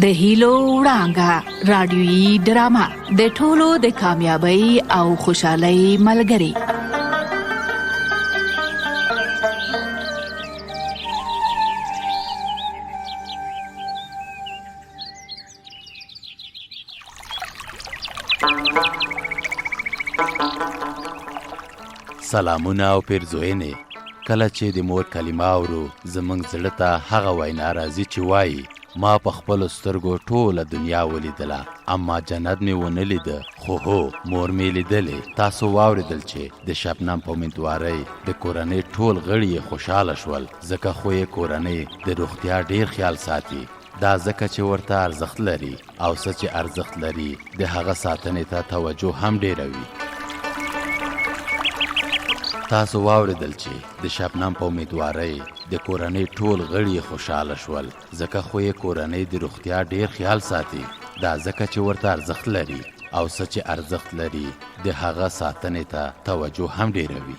د هیلو وړانګه رادیويي ډرامه د ټولو د کامیابی او خوشحالۍ ملګری. سلامونه او پیرزوینې. کله چې د مور کلمه اورو زمونږ زړه ته هغه وینا راځي چې وایي ما په خپلو سترګو ټوله دنیا ولیدله اما جنت مې ونه لیده، خو هو مور مې لیدلې. تاسو واورېدل چې د شبنم په امیدوارۍ د کورنۍ ټول غړي یې خوشحاله شول، ځکه خو یې کورنۍ د روغتیا ډیر خیال ساتي. دا ځکه چې ورته ارزښت لري او څه چې ارزښت لري د هغه ساتنې ته توجه هم ډیره وي. تاسو واورېدل چې د شبنم په امیدوارۍ د کورنۍ ټول غړي خوشحاله شول، ځکه خو یې کورنۍ د روغتیا ډیر خیال ساتي. دا ځکه چې ورته ارزښت لري او څه چې ارزښت لري د هغه ساتنې ته توجه هم ډیره وي.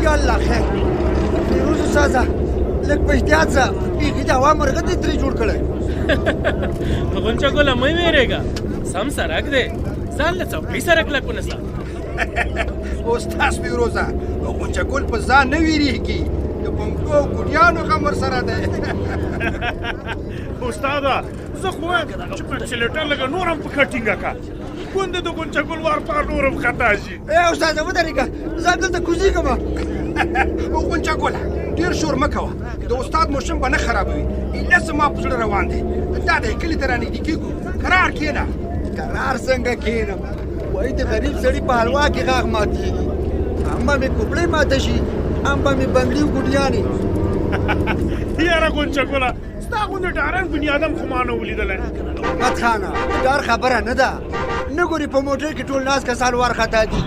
یالله خیر فیروز استاذه لږ په احتیاط سره بیخي د هوا مرغه دې ترې جوړ کړی. غونچه ګله مه ویرېږه، سم سرک دی، ځان له څوکۍ سره کلک ونیسه. استاد فیروزه غونچه ګل په ځان نه ویرېږي، د بنګړو او ګوډیانو غم ورسره دی. استاده زه خو وایم چې په چلیټر لږه نور هم پکه ټینګه کړه، ګوندې د غونچه ګل وار پار نور هم خطا شي. استاده ودرېږه، زه دلته کوزېږم. غونچه ګله ډېر شور مه کوه، د استاد موشن به نه خرابوي. ایله زما په زړه روان دی، دا دی کلي ته رانږدې کېږو. کرار کښېنه. کرار څنګه کښېنم؟ وایي د غریب سړي په حلوا کې غاښ ماتېږي، هم به مې کوپړۍ ماته شي هم به مې بنګړي و ګوډیانې. یاره غونچه ګله ستا غوندې ډارن بني ادم خو ما نه ولیدلی. احمد خانه ډار خبره نه ده، نه ګورې په موټر کې ټول ناست کسان وارخطا دي.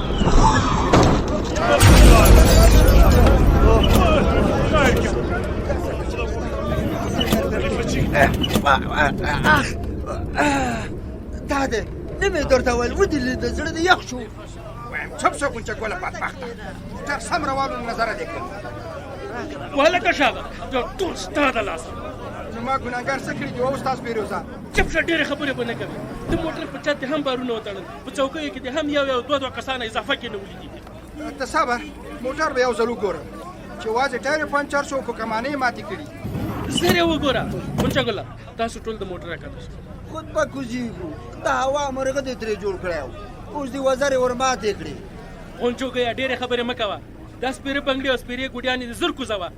دا دی نه مې درته ویل ودې لید زړه دې یخ شو. وایم چپ شه غونچه ګله بدبخته، موټر سم روانو نظره دې کړم. وهلکه شاغه دا ټول ستا د لاسه. زما ګناهګار څه کړي دي او استاد فیروزه؟ چپ شه، ډېرې خبرې به نه کوې. د موټر په چت دې هم بارونه وتړل، په چوکیو کې دې هم یو دوه کسانه اضافه کې نه ولیدي. ته صبر، موټر به یو ځل وګورم چې وازې ټایر یې پنچر شو خو کمانې یې ماتې کړي. زر یې وګوره غونچه ګله، تاسو ټول د موټر راکښته شئ. خود به کوزېږو، د هوا مرغه دې ترې جوړ کړی و، اوس دې وزرې ور ماتې کړې. غونچوګیه ډېرې خبرې مه کوه، دا سپېره بنګړي او سپېرې ګوډیانې دې زر کوزوه.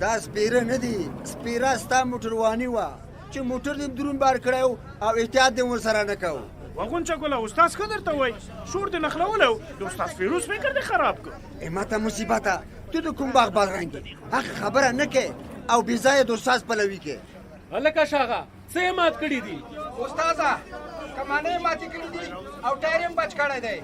دا سپېره نه دي، سپېره ستا موټرواني وه چې موټر دې دروند بار کړی و او احتیاط دې ورسره نه کوو. غونچه ګله استاد ښه درته وایي شور دې نښلولی و، د استاد فیروز فکر دې خراب کړ. ماته مصیبته ته د کوم باغ بادرنګ یې هغه خبره نه کې او بې ځایه د استاد پلوي کې. هلکه شاغه څه یې مات کړي دي؟ استاده کمانې یې ماتې کړي دي او ټایر یې بچ کړی دی.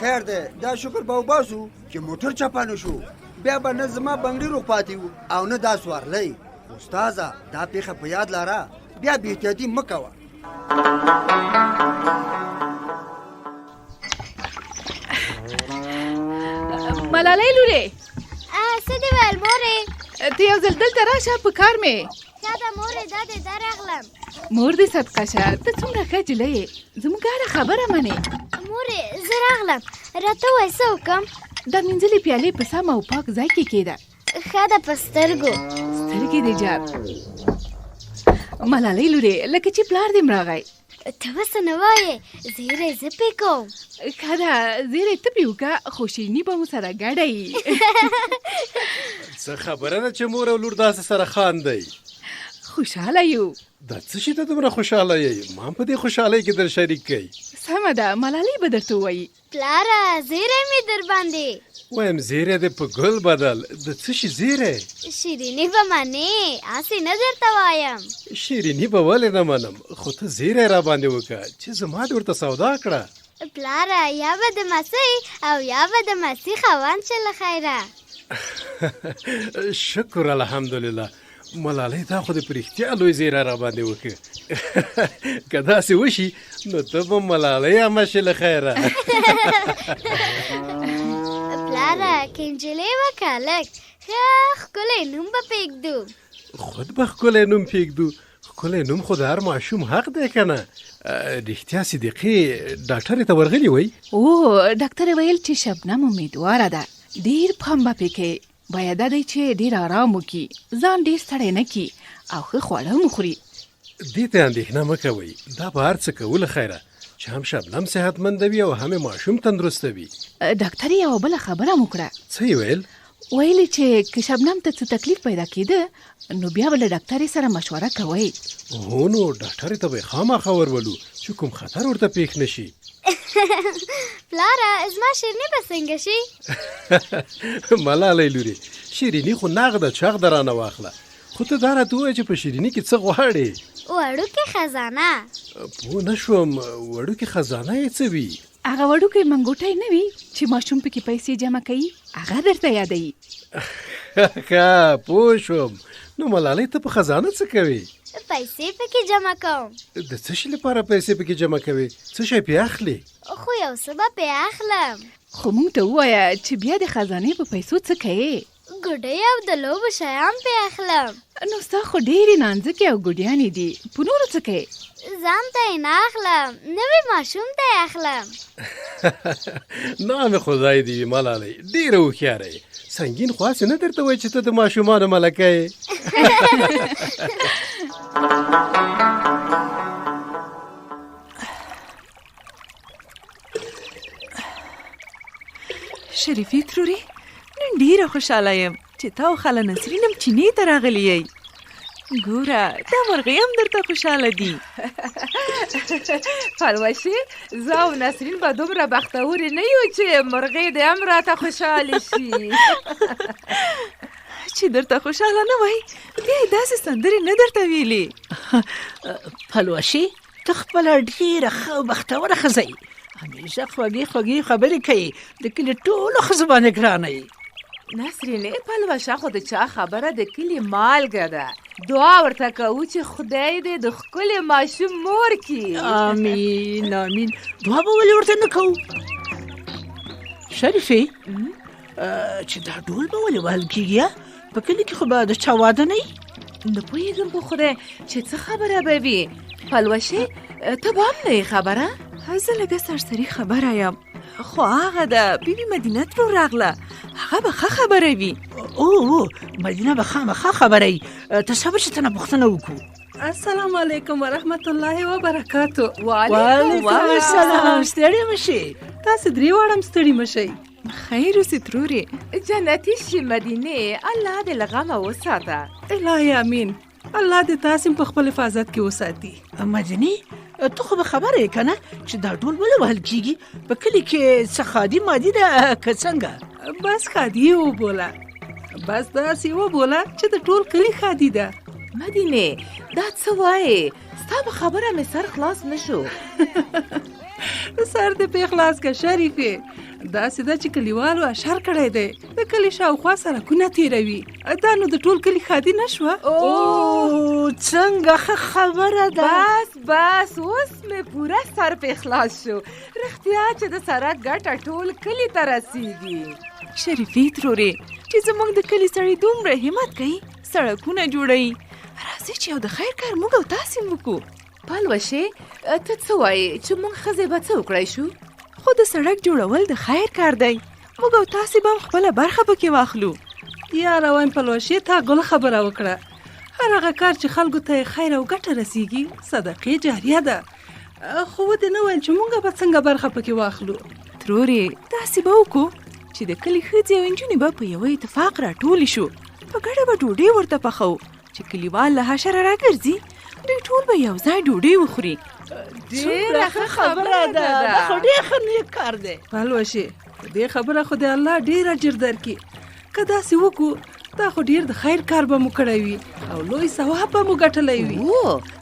خیر دی، دا شکر به وباسو چې موټر چپه نه شو، بیا به نه زما بنګړي روغ پاتې وو او نه دا سوارلی. استاده دا پیښه په یاد لاره، بیا بې احتیاطي مه کوه. ملالۍ لورې څه دې ویل مورې؟ ته یو ځل دلته راشه، په کار مې. چا ده مورې دا دې دا راغلم. مور دې صدقه شه، ته څومره ښه نجلۍ یې، زموږ هره خبره منې. مورې زه راغلم، راته ووایه څه وکړم؟ دا مینځلې پیالې په سم او پاک ځای کې کېږده. ښه ده په سترګو. سترګې دې جار. ملالۍ لورې لکه چې پلار دې راغی. ته به څه نه وایې، زیری زه پې کوم. ښه ده زیری ته پې وکړه، خو شیریني به مو سره ګډه یي. څه خبره ده چې مور او لور داسې سره خاندئ؟ خوشحاله یو. دا څه شي ته دومره خوشحاله یې؟ ما هم په دې خوشحالۍ کې در شریک کړئ. سمه ده، ملالۍ به درته ووایي. پلاره زیری مې در باندې. وایم زیری دې په ګل بدل، د څه شي زیری؟ شیریني به منې، هسې نه درته وایم. شیریني به ولې نه منم، خو ته زیری را باندې وکړه چې زما دې ورته سودا کړه. پلاره یا به د مسۍ او یا به د مسۍ خاوند شه له خیره. شکر الحمدلله. ملالۍ تا خو دې په رښتیا لوی زیری را باندې وکړه. که داسې وشي نو ته به ملالۍ عمه شې له خیره. پلاره که نجلۍ وکړه لږ ښه ښکلی نوم به پرېږدو. خود به ښکلی نوم پرېږدو. ښکلی نوم خو د هر ماشوم حق دی که نه؟ رښتیا صدیقې ډاکټرې ته ورغلي وی؟ ډاکټر ویل چې شبنم امیدواره ده، ډېر پام به پې کوي. باید دا دی چې ډېر آرام وکړي، ځان ډېر ستړی نه کړي او ښه خواړه هم وخوري. دې ته اندېښنه مه کوئ، دا به هر څه کوله خیره چې هم شبنم صحتمنده وي او هم یې ماشوم تندرسته وي. ډاکټر یوه بله خبره م وکړه. څه یې ویل؟ ویلې چې که شبنم ته څه تکلیف پیدا کېده نو بیا به له ډاکټرې سره مشوره کوئ. هو نو ډاکټرې ته به یې خامخا ورولو چې کوم خطر ورته پېښ نه شي. پلاره زما شیریني به څنګه شي؟ ملالۍ لورې، شیریني خو نغده چغ د رانه واخله، خو ته دا راته ووایه چې په شیریني کې څه غواړې؟ وړوکې خزانه. پوه نه شوم، وړوکې خزانه یې څه وي؟ هغه وړوکی منګوټی نه وي چې ماشوم پکې پیسې جمع کوي، هغه درته یادوي. ښه پوه شوم. نو ملالۍ ته په خزانه څه کوي؟ پیسې پکې جمع کوم. د څه شي لپاره پیسې پکې جمع کوي؟ څه شی پې اخلي؟ خو یو څه به پې اخلم. خو موږ ته ووایه چې بیا د خزانې په پیسو څه کوې؟ ګوډۍ او د لوبو شیان پې اخلم. نو ستا خو ډېرې نانځکې او ګوډیانې دي، په نورو څه کوې؟ ځان ته یې نه اخلم، نوی ماشوم ته یې اخلم. نام خدای دې وي ملالۍ، ډېره هوښیاره یې. سنګین خو هسې نه درته وایي چې ته د ماشومانو ملکه یې. شریفې ترورې، نن ډېره خوشحاله یم چې تا او خاله نسرین هم چینې ته راغلي یئ. ګوره دا مرغۍ هم درته خوشحاله دي. پلوشې زه او نسرین به دومره بختورې نه یو چې مرغۍ دې هم راته خوشحالې شي. چې درته خوشحاله نه وای بیا یې داسې سندرې نه درته ویلې. پلوشې ته خپله ډېره ښه او بختوره ښځه یې، همیشه خوږې خوږې خبرې کوي، د کلي ټولو ښځو باندې ګرانه یې. نسرینې پلوشه خو د چا خبره د کلي مالګه ده، دعا ورته کوو چې خدای دې د ښکلي ماشوم مور کړي. آمین آمین. دعا به ولې ورته نه کوو؟ شریفې چې دا ډول به ولې وهل کېږي؟ په کلي کې خو به د چا واده نه وي؟ نه پوهېږم په خدای چې څه خبره به وي. پلوشې ته به هم نه یې خبره؟ زه لږه سرسري خبره یم، خو هغه د بیبي مدینه ترور راغله، هغه به ښه خبره وي. او مدینه به خامخا خبره وي. تصور چې ته نه پوښتنه وکړو. السلام علیکم ورحمت الله وبرکاتو. وعلیکم السلام. ستړي مه شئ. تاسې درې واړه هم ستړي مه شئ. خیر اوسې ترورې. جنتي شي مدینې، الله دې له غمه وساته. الهی امین. الله دې تاسې په خپل حفاظت کې وساتي. مدینې ته خو به خبره یې که نه چې دا ډول ولې وهل کېږي؟ په کلي کې څه خادي مادي ده که څنګه؟ بس خادي یې وبوله، بس داسې وبوله چې د ټول کلي خادي ده. مدینې دا څه وایې؟ ستا په خبره مې سر خلاص نه شو. سر دې پې خلاص که شریفې. داسې ده چې کلیوالو اشر کړی دی، د کلي شاوخوا سړکونه تېروي، دا نو د ټول کلي خادي نه شوه؟ او څنګه ښه خبره ده. بس اوس مې پوره سر پې خلاص شو. رښتیا چې د سړک ګټه ټول کلي ته رسېږي. شریفې ترورې چې زموږ د کلي سړي دومره همت کوي، سړکونه جوړوي، راځئ چې یو د خیر کار موږ او تاسې وکړو. پلوشې ته څه وایې چې موږ ښځې به څه وکړی شو؟ خو د سړک جوړول د خیر کار دی، موږ او تاسې به هم خپله برخه پکې واخلو. یاره وایم پلوشې تا ګل خبره وکړه، هر هغه کار چې خلکو ته خیر او ګټه رسیږي صدقې جاریه ده. خو ودې نه ویل چې موږ به څنګه برخه پکې واخلو. ترورې داسې به وکړو چې د کلي ښځې او نجونې به په یوه اتفاق راټولې شو، په ګډه به ډوډۍ ورته پخوو چې کلیوال له حشره راګرځي، دوی ټول به یو ځای ډوډۍ وخوري. ډېره ښه خبره ده، دا خو ډېر ښه نیک کار دی. پلوشې دې خبره خو د الله ډېر اجر درکړي. که داسې وکړو دا خو ډېر د خیر کار به مو کړی وي او لوی ثواب به مو ګټلی وي.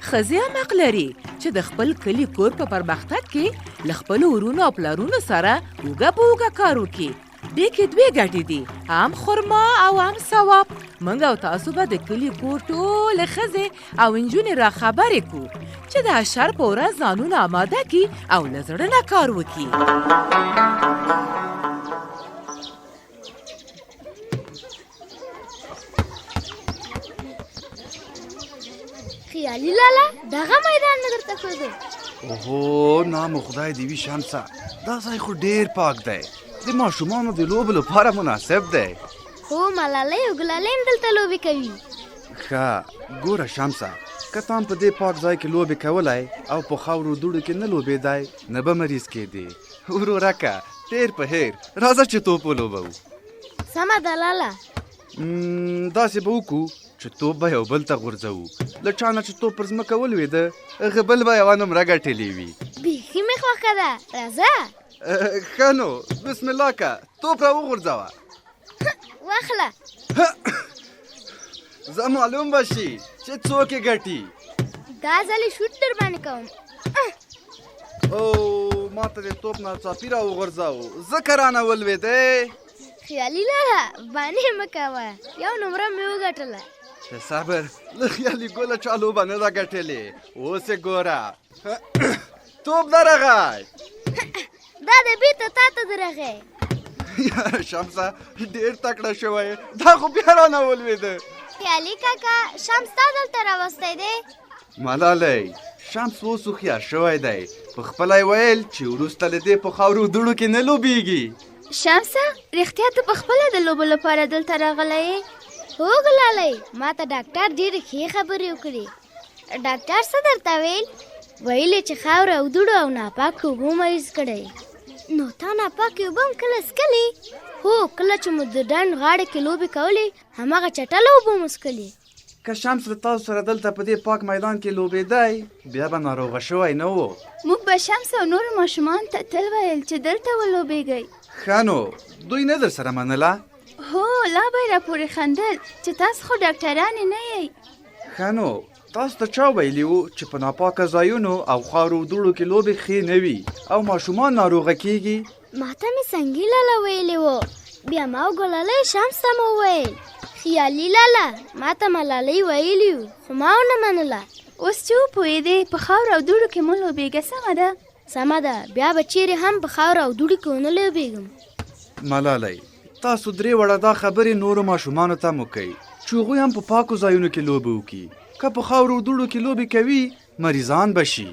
ښځې هم حق لري چې د خپل کلي کور په پرمختګ کې له خپلو ورونو او پلرونو سره اوږه په اوږه کار وکړي. دې کې دوې ګټې دي، هم خرما او هم ثواب. موږ او تاسو به د کلي کور ټولې ښځې او نجونې را خبرې کړو چې د حشر په ورځ ځانونه اماده کړي او له زړه نه کار وکړي. خیالي لالا دغه میدان مې درته ښودو. اوهو نام خدای دې وي شمسه، دا ځای خو ډېر پاک دی، د ماشومانو د لوبو لپاره مناسب دی. هو ملالۍ او ګلالۍ هم دلته لوبې کوي. ښه ګوره شمسه، که تا هم په دې پاک ځای کې لوبې کولی او په خاورو دوړو کې نه لوبېدی نه به مریض کېدې. ورورکه تیر په هیر راځه چې توپ ولوبو. سمه ده لالا. داسې به وکړو چې توپ به یو بل ته غورځوو، له چا نه چې توپ پر ځمکه ولوېده هغه بل به یوه نمره ګټلې وي. بیخي مې خوښه ده، راځه. ښه نو بسم الله که توپ را وغورځوه. واخله. زه معلوم به شي چې څوک یې ګټي. دا ځل یې شوټ در باندې کوم. او ما ته د توپ ناڅاپي را وغورځاو، ځکه رانه ولوېدی. خیالي لالا بانې مه کوه، یو نمره مې وګټله. ته صبر، له خیالي ګله چا لوبه نه ده ګټلې. اوس یې ګوره توپ درغی. دا د بېرته تا ته درغی. یاره شمسه ډېر تکړه شوی، دا خو بیا رانه ولوېده. خیالي کاکا شمس تا دلته راوستی دی. ملالۍ شمس اوس هوښیار شوی دی، په خپله یې ویل چې وروسته له دې په خاورو دوړو کې نه لوبېږي. شمسه رښتیا ته پخپله د لوبو لپاره دلته راغلی یې؟ هو ګلالۍ، ما ته ډاکټر ډېرې ښې خبرې وکړې. ډاکټر څه درته ویل؟ ویل یې چې خاوره او دوړو او ناپاکو اوبو مریض کړی. نو تا ناپاکې اوبه هم کله څښلې؟ هو کله چې مو د ډنډ غاړه کې لوبې کولې هماغه چټله اوبه مو څښلې. که شمس له تاسو سره دلته په دې پاک میدان کې لوبېدی بیا به ناروغه شوی نه و. موږ به شمس او نورو ماشومانو ته تل ویل چې دلته ولوبېږئ. ښه نو دوی نه در سره منله؟ هو لا به یې راپورې خندل چې تاسو خو ډاکټرانې نه یئ. ښه نو تاسو ته چا ویلي وو چې په ناپاکه ځایونو او خاورو دوړو کې لوبې ښې نه وي او ماشومان ناروغه کېږي؟ ما ته مې سنګي لالا ویلې وو، بیا ما او ګلالۍ شمس ته مو وویل. خیالي لالا ما ته ملالۍ ویلي وو خو ما ونه منله. اوس چې وپوهېدې په خاورو او دوړو کې مه لوبېږه، سمه ده؟ سمه ده، بیا به چیرې هم په خاورو او دوړو کې ونه لوبېږم. ملالۍ تاسو درې وړه دا خبرې نورو ماشومانو ته مو کوئ چې هغوی هم په پاکو ځایونو کې لوبې وکړي. که په خاورو دوړو کې لوبې کوي مریضان به شي.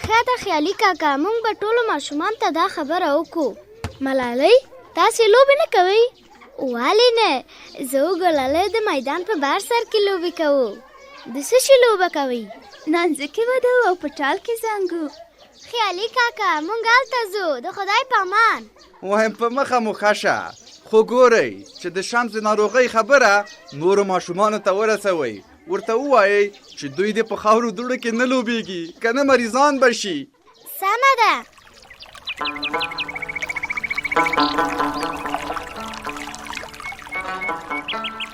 ښه ده خیالي کاکا، موږ به ټولو ماشومانو ته دا خبره وکړو. ملالۍ تاسې لوبې نه کوئ؟ ولې نه، زه او ګلالۍ د میدان په بار سر کې لوبې کوو. د څه شي لوبه کوئ؟ نانځکې ودو او په ټال کې زنګو. خیالي کاکا موږ هلته ځو، د خدای په امان. وایم په مخه مو ښه شه، خو ګورئ چې د شمس د ناروغۍ خبره نورو ماشومانو ته ورسوئ. ورته ووایئ چې دوی دې په خاورو دوړو کې نه لوبېږي، که نه مریضان به شي. سمه ده.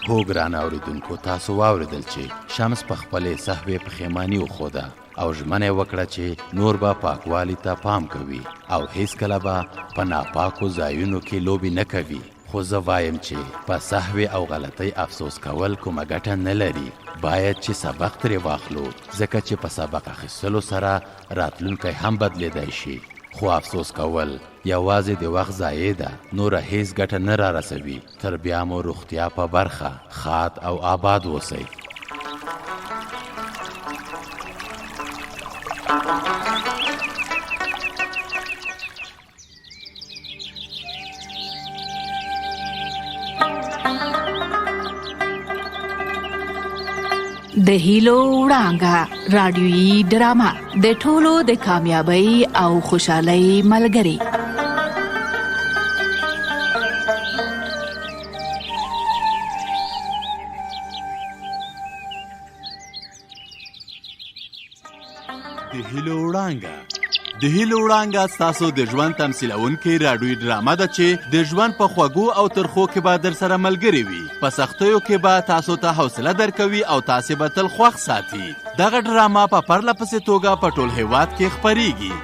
هو ګران اوریدونکو، تاسو واورېدل چې شمس په خپلې صحبې پښیماني وښوده او ژمنه یې وکړه چې نور به پاکوالي ته پام کوي او هیڅکله به په ناپاکو ځایونو کې لوبې نه کوي. خو زه وایم چې په صحوې او غلطۍ افسوس کول کومه ګټه نه لري. باید چې سبق ترې واخلو، ځکه چې په سبق اخیستلو سره راتلونکی هم بدلیدای شي. خو افسوس کول یوازې د وخت ضایع ده، نوره هیڅ ګټه نه را رسوي. تر بیا مو روغتیا په برخه ښاد او آباد اوسئ. د هیلو وړانګه رادیویي ډرامه د ټولو د کامیابی او خوشحالۍ ملګری. د هیلو وړانګه ستاسو د ژوند تمثیلونکې راډیویي ډرامه ده چې د ژوند په خوږو او ترخو کې به در سره ملګرې وي. په سختیو کې به تاسو ته حوصله درکوي او تاسې به تل خوښ ساتي. دغه ډرامه په پرله پسې توګه په ټول هیواد کې خپریږي.